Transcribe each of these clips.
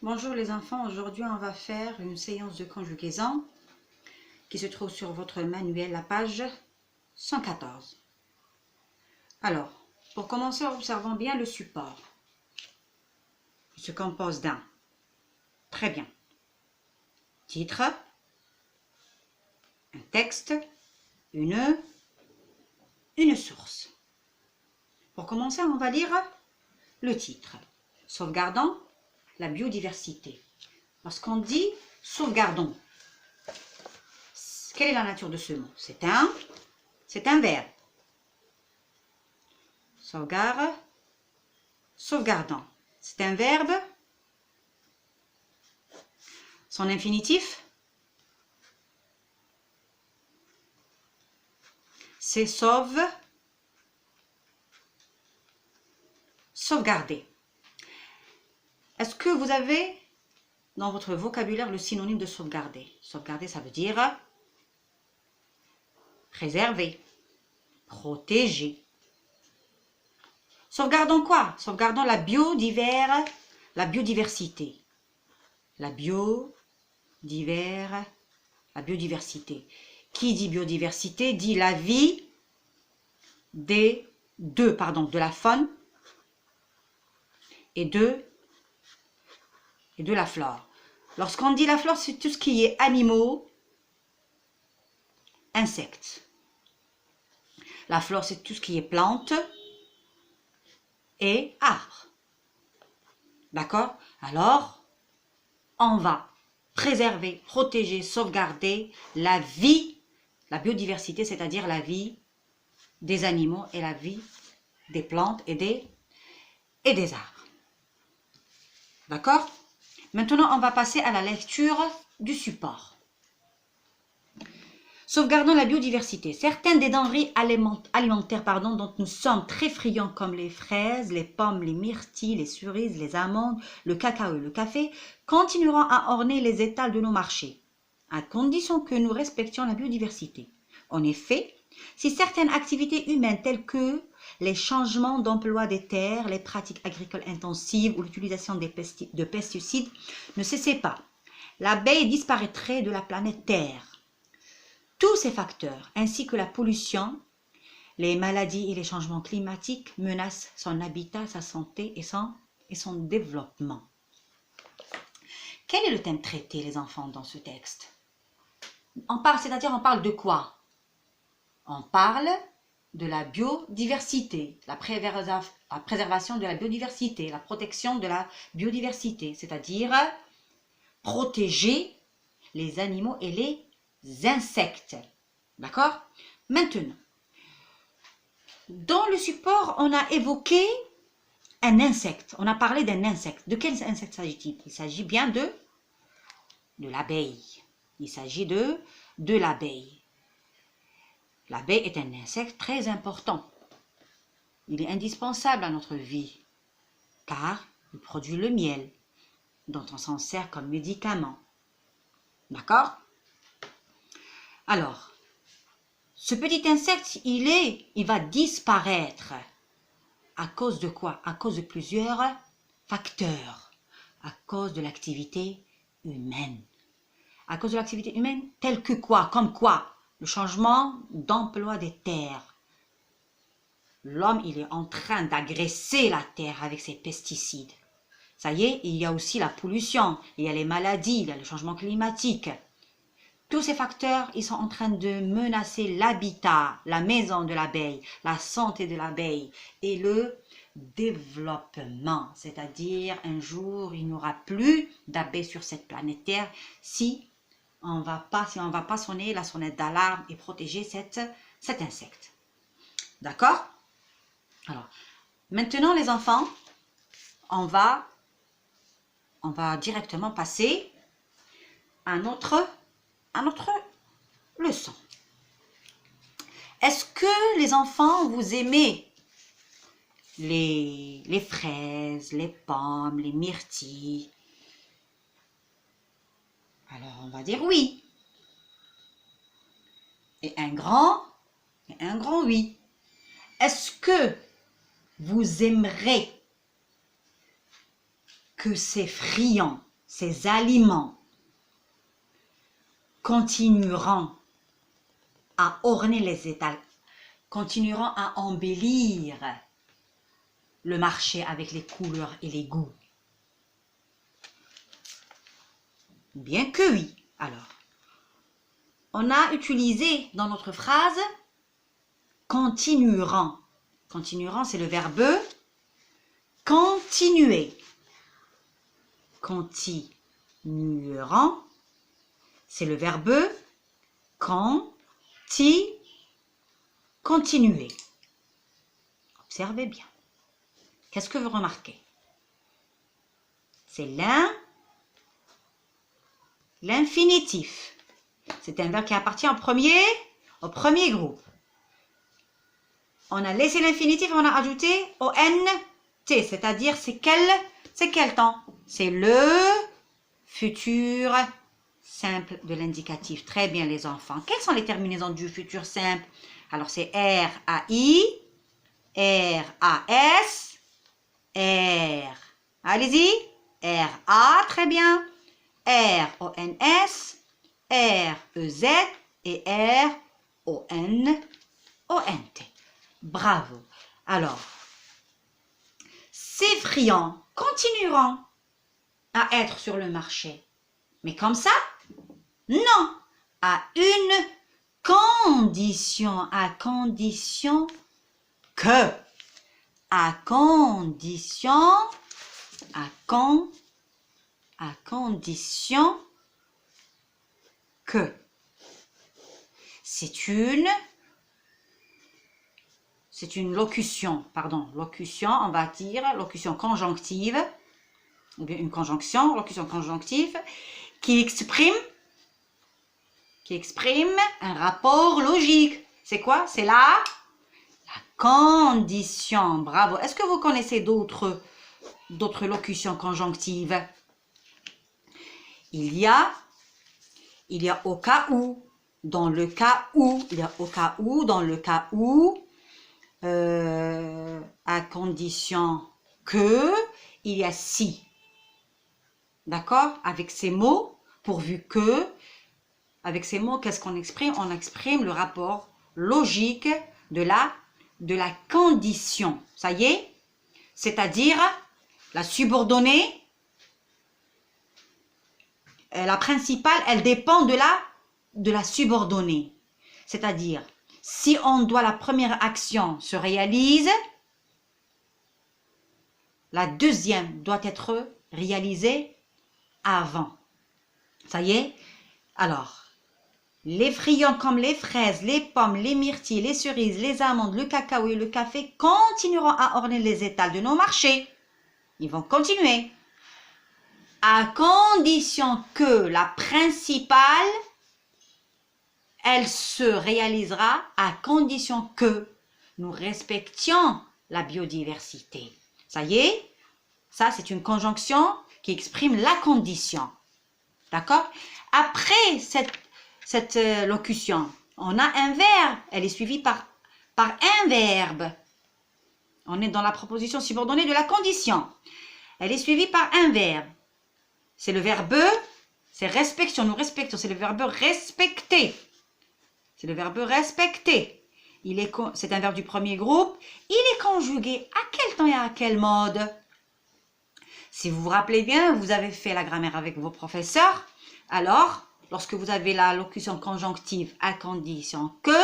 Bonjour les enfants, aujourd'hui on va faire une séance de conjugaison qui se trouve sur votre manuel, la page 114. Alors, pour commencer, observons bien le support. Il se compose d'un, très bien, titre, un texte, une source. Pour commencer, on va lire le titre. Sauvegardons la biodiversité. Lorsqu'on dit sauvegardons, quelle est la nature de ce mot? C'est un verbe. Sauvegardons. C'est un verbe. Son infinitif, c'est sauvegarder. Est-ce que vous avez dans votre vocabulaire le synonyme de sauvegarder? Sauvegarder, ça veut dire préserver, protéger. Sauvegardons quoi? Sauvegardons la biodiversité. La biodiversité. Qui dit biodiversité dit la vie de la faune et de la flore. Lorsqu'on dit la flore, c'est tout ce qui est animaux, insectes. La flore, c'est tout ce qui est plantes et arbres. D'accord? Alors, on va préserver, protéger, sauvegarder la vie, la biodiversité, c'est-à-dire la vie des animaux et la vie des plantes et des arbres. D'accord? Maintenant, on va passer à la lecture du support. Sauvegardons la biodiversité. Certaines des denrées alimentaires dont nous sommes très friands, comme les fraises, les pommes, les myrtilles, les cerises, les amandes, le cacao et le café, continueront à orner les étals de nos marchés, à condition que nous respections la biodiversité. En effet, si certaines activités humaines telles que les changements d'emploi des terres, les pratiques agricoles intensives ou l'utilisation de pesticides ne cessaient pas, l'abeille disparaîtrait de la planète Terre. Tous ces facteurs, ainsi que la pollution, les maladies et les changements climatiques menacent son habitat, sa santé et son développement. Quel est le thème traité, les enfants, dans ce texte? On parle de quoi? On parle de la biodiversité, la préservation de la biodiversité, la protection de la biodiversité, c'est-à-dire protéger les animaux et les insectes. D'accord? Maintenant, dans le support, on a évoqué un insecte. On a parlé d'un insecte. De quel insecte s'agit-il? Il s'agit bien de l'abeille. Il s'agit de l'abeille. L'abeille est un insecte très important. Il est indispensable à notre vie, car il produit le miel, dont on s'en sert comme médicament. D'accord? Alors, ce petit insecte, il va disparaître. À cause de quoi? À cause de plusieurs facteurs. À cause de l'activité humaine. À cause de l'activité humaine, telle que quoi? Comme quoi? Le changement d'emploi des terres. L'homme, il est en train d'agresser la terre avec ses pesticides. Ça y est, il y a aussi la pollution, il y a les maladies, il y a le changement climatique. Tous ces facteurs, ils sont en train de menacer l'habitat, la maison de l'abeille, la santé de l'abeille et le développement. C'est-à-dire, un jour, il n'y aura plus d'abeilles sur cette planète Terre si on ne va pas sonner la sonnette d'alarme et protéger cet insecte. D'accord? Alors, maintenant les enfants, on va directement passer à notre leçon. Est-ce que les enfants, vous aimez les fraises, les pommes, les myrtilles? Alors, on va dire oui. Et un grand oui. Est-ce que vous aimerez que ces friands ces aliments continueront à orner les étals, continueront à embellir le marché avec les couleurs et les goûts. Bien que oui. Alors, on a utilisé dans notre phrase continueront. Continueront, c'est le verbe continuer. Continueront, c'est le verbe continuer. Observez bien. Qu'est-ce que vous remarquez? C'est l'infinitif. C'est un verbe qui appartient au premier groupe. On a laissé l'infinitif et on a ajouté ONT, c'est-à-dire c'est quel temps? C'est le futur simple de l'indicatif. Très bien les enfants. Quelles sont les terminaisons du futur simple? Alors c'est RAI, RAS, R. Allez-y. RA, très bien. RONS, REZ et RONT. Bravo. Alors, ces friands continueront à être sur le marché. Mais comme ça? Non. À une condition. À condition que. À condition que. C'est une locution, on va dire, locution conjonctive, ou bien une conjonction, locution conjonctive, qui exprime un rapport logique. C'est quoi? C'est la condition. Bravo. Est-ce que vous connaissez d'autres locutions conjonctives? Il y a au cas où, dans le cas où, il y a au cas où, dans le cas où, à condition que, il y a si. D'accord? Avec ces mots, pourvu que, avec ces mots, qu'est-ce qu'on exprime? On exprime le rapport logique de la condition. Ça y est? C'est-à-dire, la subordonnée, la principale, elle dépend de la subordonnée. C'est-à-dire, si on doit la première action se réalise, la deuxième doit être réalisée avant. Ça y est? Alors, les friands comme les fraises, les pommes, les myrtilles, les cerises, les amandes, le cacao et le café continueront à orner les étals de nos marchés. Ils vont continuer. À condition que la principale, elle se réalisera à condition que nous respections la biodiversité. Ça y est? Ça, c'est une conjonction qui exprime la condition. D'accord? Après cette locution, on a un verbe. Elle est suivie par un verbe. On est dans la proposition subordonnée de la condition. Elle est suivie par un verbe. C'est le verbe, c'est respectons, nous respectons, c'est le verbe respecter. C'est le verbe respecter. C'est un verbe du premier groupe. Il est conjugué à quel temps et à quel mode? Si vous vous rappelez bien, vous avez fait la grammaire avec vos professeurs. Alors, lorsque vous avez la locution conjonctive à condition que,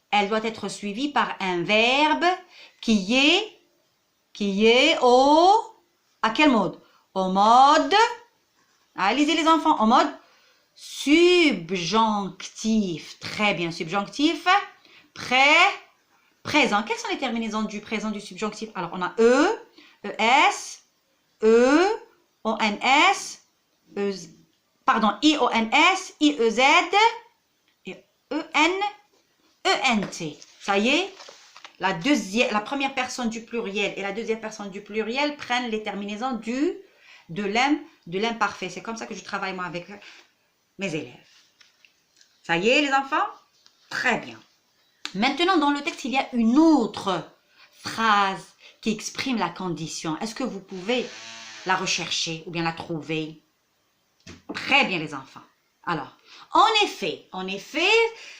elle doit être suivie par un verbe qui est à quel mode? Au mode, lisez les enfants, au mode subjonctif. Très bien, subjonctif, présent. Quelles sont les terminaisons du présent du subjonctif? Alors, on a ES, ONS, IONS, IEZ et ENT. Ça y est? La première personne du pluriel et la deuxième personne du pluriel prennent les terminaisons de l'imparfait. C'est comme ça que je travaille moi avec mes élèves. Ça y est les enfants? Très bien. Maintenant dans le texte, il y a une autre phrase qui exprime la condition. Est-ce que vous pouvez la rechercher ou bien la trouver? Très bien les enfants. Alors, en effet,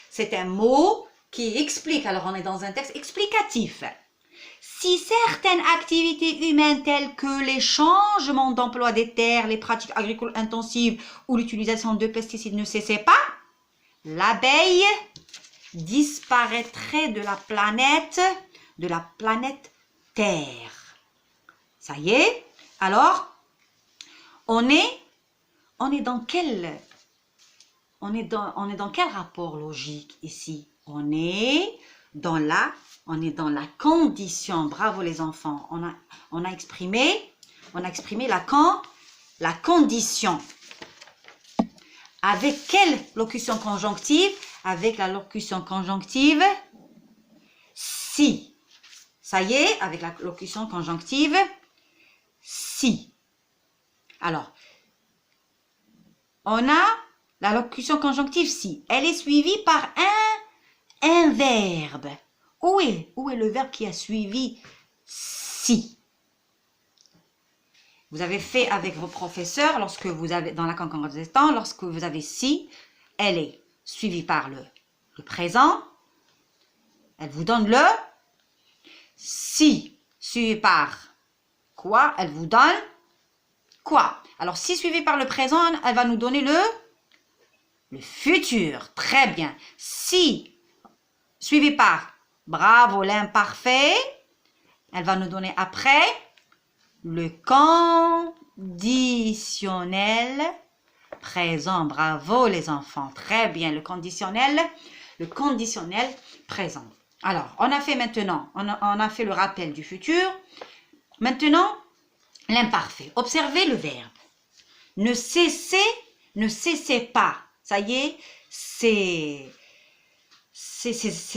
c'est un mot qui explique. Alors, on est dans un texte explicatif. Si certaines activités humaines telles que les changements d'emploi des terres, les pratiques agricoles intensives ou l'utilisation de pesticides ne cessaient pas, l'abeille disparaîtrait de la planète Terre. Ça y est. Alors, on est dans quel rapport logique ici? On est dans la condition. Bravo les enfants. On a exprimé la condition. Avec quelle locution conjonctive? Avec la locution conjonctive si. Ça y est, avec la locution conjonctive si. Alors, on a la locution conjonctive si. Elle est suivie par un verbe. Où est le verbe qui a suivi si? Vous avez fait avec vos professeurs, lorsque vous avez, dans la concordance des temps, lorsque vous avez si, elle est suivie par le présent. Elle vous donne le si, suivi par quoi? Elle vous donne quoi? Alors, si suivi par le présent, elle va nous donner le futur. Très bien. Si suivi par bravo l'imparfait, elle va nous donner après le conditionnel présent. Bravo les enfants. Très bien. Le conditionnel présent. Alors, on a fait maintenant, on a fait le rappel du futur. Maintenant, l'imparfait. Observez le verbe. Ne cessez pas. Ça y est, ces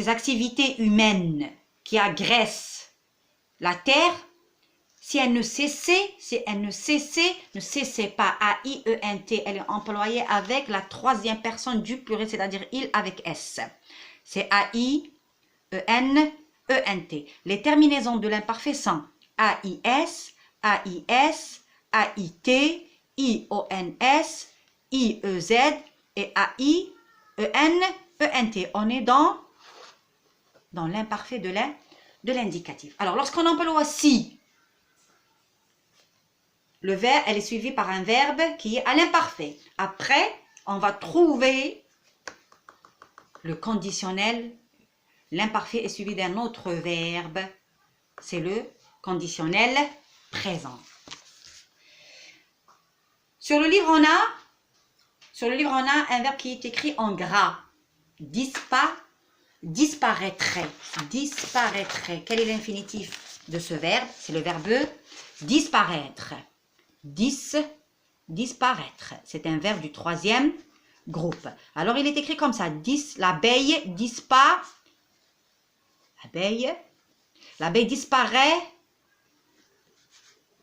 activités humaines qui agressent la terre, si elles ne cessaient pas, A-I-E-N-T, elle est employée avec la troisième personne du pluriel, c'est-à-dire il avec S. C'est A-I-E-N-E-N-T. Les terminaisons de l'imparfait sont A-I-S, A-I-S, A-I-T, I-O-N-S, I-E-Z et A-I-E-N-E-N-T. On est dans l'imparfait de l'indicatif. Alors, lorsqu'on emploie si, le verbe, elle est suivie par un verbe qui est à l'imparfait. Après, on va trouver le conditionnel. L'imparfait est suivi d'un autre verbe. C'est le conditionnel présent. Sur le livre, on a un verbe qui est écrit en gras. Disparaîtrait. Disparaîtrait. Quel est l'infinitif de ce verbe? C'est le verbe disparaître. Disparaître. C'est un verbe du troisième groupe. Alors, il est écrit comme ça. L'abeille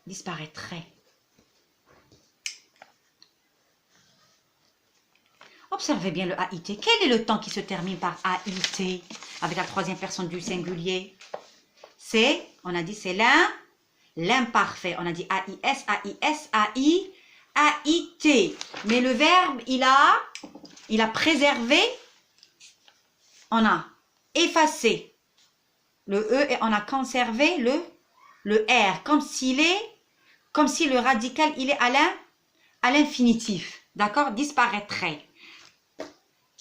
disparaîtrait. Observez bien le AIT. Quel est le temps qui se termine par AIT avec la troisième personne du singulier? On a dit c'est l'imparfait. On a dit AIS, AIS, AI, AIT. Mais le verbe, il a préservé, on a effacé le E et on a conservé le R. Comme si le radical, il est à l'infinitif. D'accord? Disparaîtrait.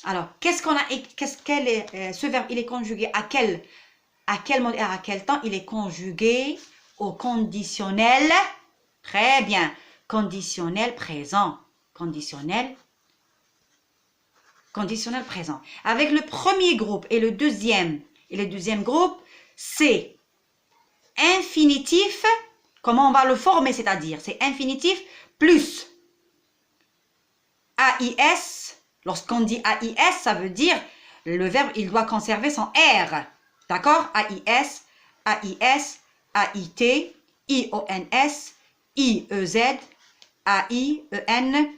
Alors, ce verbe, il est conjugué à quel mot et à quel temps? Il est conjugué au conditionnel. Très bien. Conditionnel présent. Conditionnel présent. Avec le premier groupe et le deuxième groupe, c'est infinitif. Comment on va le former? C'est-à-dire, c'est infinitif plus AIS. Lorsqu'on dit AIS, ça veut dire le verbe, il doit conserver son R. D'accord? AIS, AIS, AIT, IONS, IEZ, AIEN,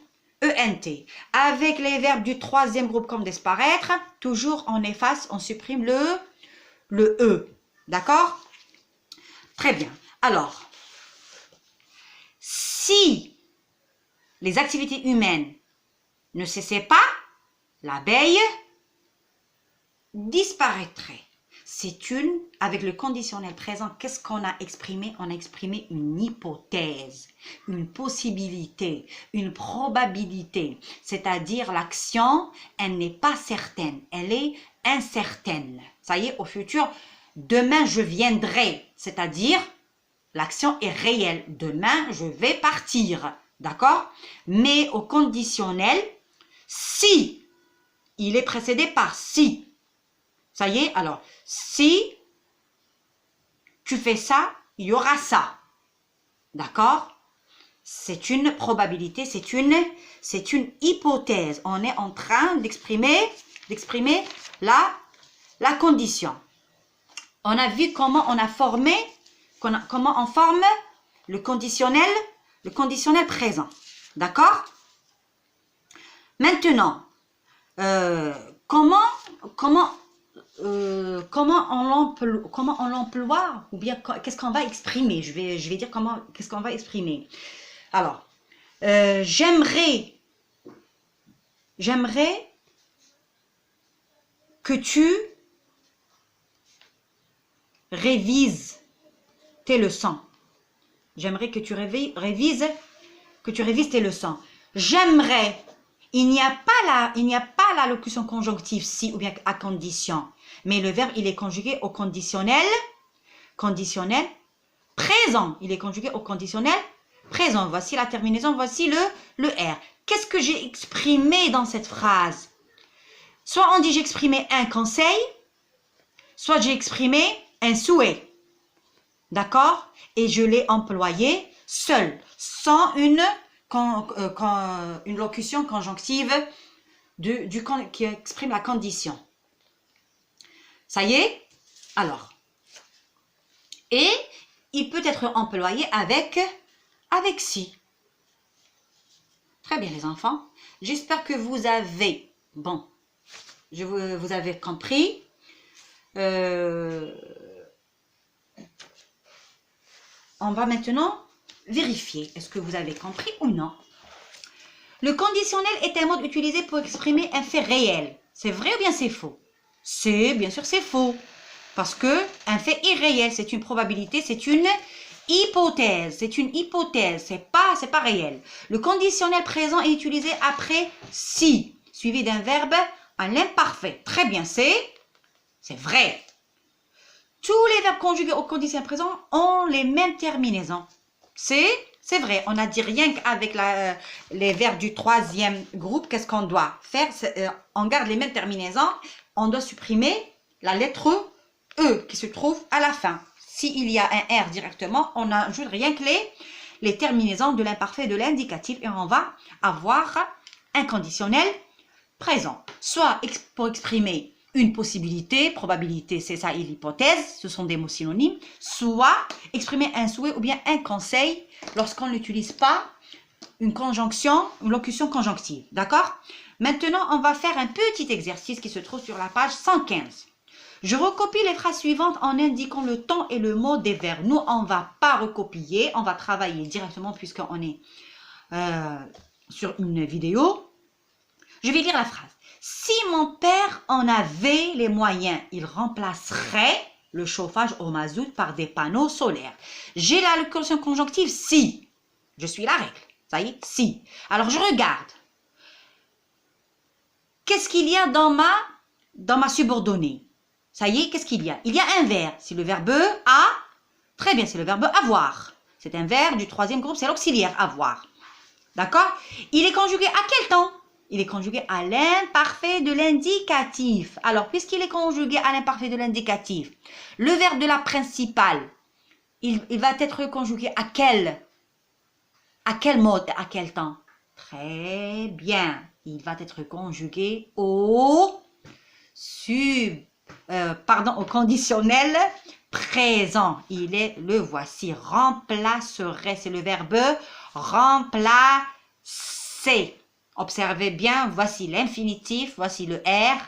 ENT. Avec les verbes du troisième groupe comme disparaître, toujours on efface, on supprime le E. D'accord? Très bien. Alors, si les activités humaines ne cessait pas, l'abeille disparaîtrait. C'est une, avec le conditionnel présent, qu'est-ce qu'on a exprimé? On a exprimé une hypothèse, une possibilité, une probabilité. C'est-à-dire l'action, elle n'est pas certaine, elle est incertaine. Ça y est, au futur, demain je viendrai. C'est-à-dire, l'action est réelle. Demain, je vais partir. D'accord? Mais au conditionnel, si, il est précédé par si. Ça y est, alors, si tu fais ça, il y aura ça. D'accord? C'est une probabilité, c'est une hypothèse. On est en train d'exprimer la condition. On a vu comment on a formé, comment on forme le conditionnel présent. D'accord? Maintenant, comment on l'emploie ou bien qu'est-ce qu'on va exprimer? Je vais dire qu'est-ce qu'on va exprimer. Alors, j'aimerais que tu révises tes leçons. J'aimerais que tu révises tes leçons. J'aimerais. Il n'y a pas la locution conjonctive si ou bien à condition. Mais le verbe, il est conjugué au conditionnel présent. Il est conjugué au conditionnel présent. Voici la terminaison, voici le R. Qu'est-ce que j'ai exprimé dans cette phrase? Soit on dit j'ai exprimé un conseil, soit j'ai exprimé un souhait. D'accord? Et je l'ai employé seul, sans une locution conjonctive qui exprime la condition. Ça y est? Alors, et il peut être employé avec si. Très bien les enfants. J'espère que vous avez, vous avez compris. On va maintenant vérifier. Est-ce que vous avez compris ou non? Le conditionnel est un mode utilisé pour exprimer un fait réel. C'est vrai ou bien c'est faux? Bien sûr, c'est faux. Parce que un fait irréel, c'est une probabilité, c'est une hypothèse. C'est une hypothèse, c'est pas réel. Le conditionnel présent est utilisé après si, suivi d'un verbe à l'imparfait. Très bien, c'est vrai. Tous les verbes conjugués au conditionnel présent ont les mêmes terminaisons. C'est vrai, on a dit rien qu'avec les verbes du troisième groupe, qu'est-ce qu'on doit faire? On garde les mêmes terminaisons, on doit supprimer la lettre E qui se trouve à la fin. S'il y a un R directement, on n'ajoute rien que les terminaisons de l'imparfait et de l'indicatif et on va avoir un conditionnel présent. Soit pour exprimer une possibilité, probabilité, c'est ça, et l'hypothèse, ce sont des mots synonymes, soit exprimer un souhait ou bien un conseil lorsqu'on n'utilise pas une locution conjonctive. D'accord? Maintenant, on va faire un petit exercice qui se trouve sur la page 115. Je recopie les phrases suivantes en indiquant le temps et le mot des verbes. Nous, on ne va pas recopier, on va travailler directement puisqu'on est sur une vidéo. Je vais lire la phrase. Si mon père en avait les moyens, il remplacerait le chauffage au mazout par des panneaux solaires. J'ai la locution conjonctive si. Je suis la règle. Ça y est, si. Alors, je regarde. Qu'est-ce qu'il y a dans ma subordonnée? Ça y est, qu'est-ce qu'il y a? Il y a un verbe. C'est le verbe a. Très bien, c'est le verbe avoir. C'est un verbe du troisième groupe, c'est l'auxiliaire avoir. D'accord? Il est conjugué à quel temps? Il est conjugué à l'imparfait de l'indicatif. Alors, puisqu'il est conjugué à l'imparfait de l'indicatif, le verbe de la principale, il va être conjugué à quel mode, à quel temps? Très bien. Il va être conjugué au conditionnel présent. Il est le voici. Remplacerait, c'est le verbe remplacer. Observez bien, voici l'infinitif, voici le R,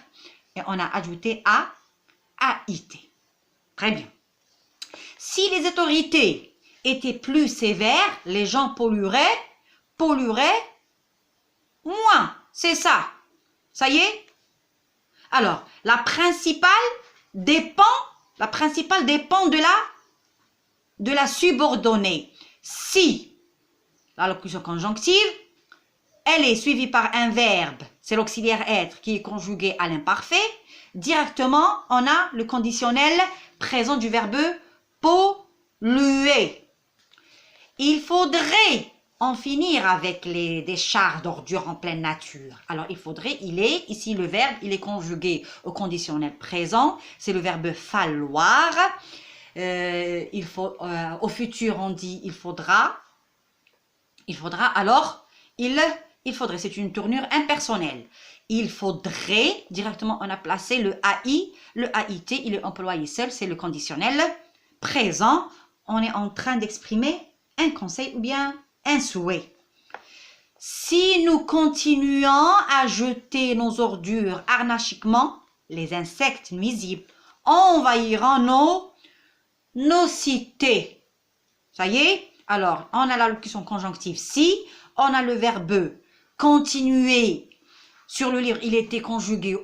et on a ajouté AIT. Très bien. Si les autorités étaient plus sévères, les gens pollueraient moins. c'est ça. Ça y est? Alors, la principale dépend de la subordonnée. Si la locution conjonctive, elle est suivie par un verbe, c'est l'auxiliaire être qui est conjugué à l'imparfait, directement, on a le conditionnel présent du verbe polluer. Il faudrait en finir avec les décharges d'ordures en pleine nature. Alors, ici le verbe, il est conjugué au conditionnel présent, c'est le verbe falloir. Au futur, on dit il faudra. Alors, il faudrait, c'est une tournure impersonnelle. Il faudrait, directement, on a placé le AI. Le AIT, il est employé seul, c'est le conditionnel présent. On est en train d'exprimer un conseil ou bien un souhait. Si nous continuons à jeter nos ordures anarchiquement, les insectes nuisibles envahiront nos cités. Ça y est? Alors, on a la locution conjonctive si, on a le verbe continuer. Sur le livre, il était conjugué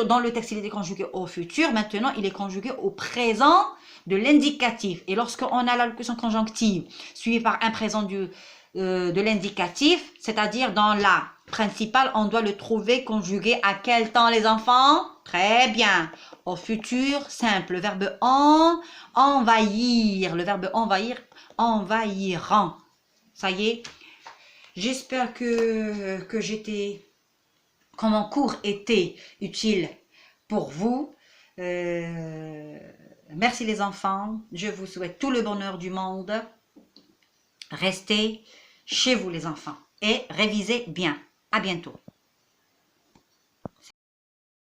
dans le texte, il était conjugué au futur. Maintenant, il est conjugué au présent de l'indicatif. Et lorsqu'on a la locution conjonctive suivie par un présent de l'indicatif, c'est-à-dire dans la principale, on doit le trouver conjugué à quel temps, les enfants? Très bien. Au futur simple, le verbe envahir. Le verbe envahir, envahirant. Ça y est. J'espère que mon cours était utile pour vous. Merci les enfants. Je vous souhaite tout le bonheur du monde. Restez chez vous les enfants et révisez bien. À bientôt.